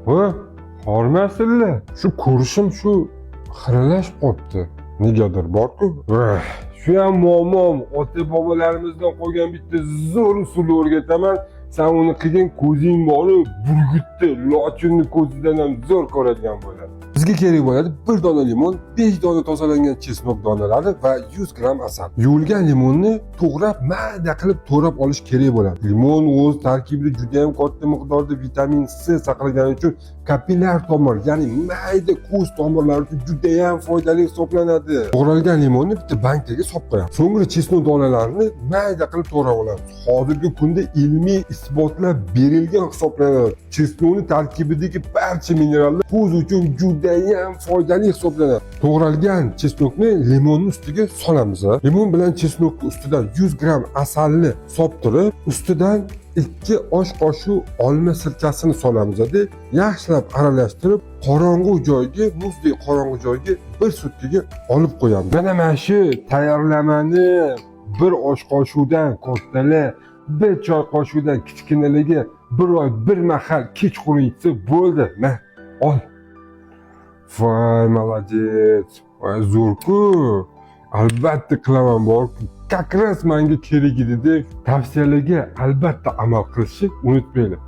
Ha, hormaysizlar. Shu ko'rishim shu xiralashib qopti. Negadir bor-ku. Shu ham muammom. Ota bobolarimizdan qolgan bitta zo'r usulni o'rgataman. Sen uni qilgan ko'zing bori burgutni, lochinni ko'zidan ham zo'r ko'radigan bo'ladi. Bizga kerak bo'ladi 1 dona limon, 5 dona tozalangan chesnok donalari va 100 gram asal. Yuvilgan limonni to'g'rab, mayda qilib to'rab olish kerak bo'ladi. Limon o'z tarkibida juda ham katta miqdorda vitamin C saqlagani uchun kapillyar tomir, ya'ni mayda ko'z tomirlari uchun juda ham foydali hisoblanadi. To'g'ralgan limonni bitta bankaga solib qo'yamiz. So'ngra chesnok donalarini mayda qilib to'rab olamiz. Hozirgi kunda ilmiy isbotlab berilgan hisoblanadi. Chesnokning tarkibidagi barcha minerallar ko'z uchun juda ham foydali hisoblanadi. To'g'ralgan chesnokni limonning ustiga solamiz. Limon bilan chesnokning ustidan 100 gram asalni soptirib, ustidan 2 osh qoshiq olma sirkasini solamiz. Yaxshilab aralashtirib, qorong'u joyga, muzdek qorong'u joyga 1 sutkaga olib qo'yamiz. Mana shu tayyorlamani 1 osh qoshiqdan kattali, 1 choy qoshiqdan kichkinaligi 1 oy 1 mahal kechqurun ichsa bo'ldi. Mana ol. Voy, молодец. Voy, zo'r-ku. Albatta qilaman bor-ku. Как раз menga kerak edi deb tavsiyalarga albatta amal qilishni unutmanglar.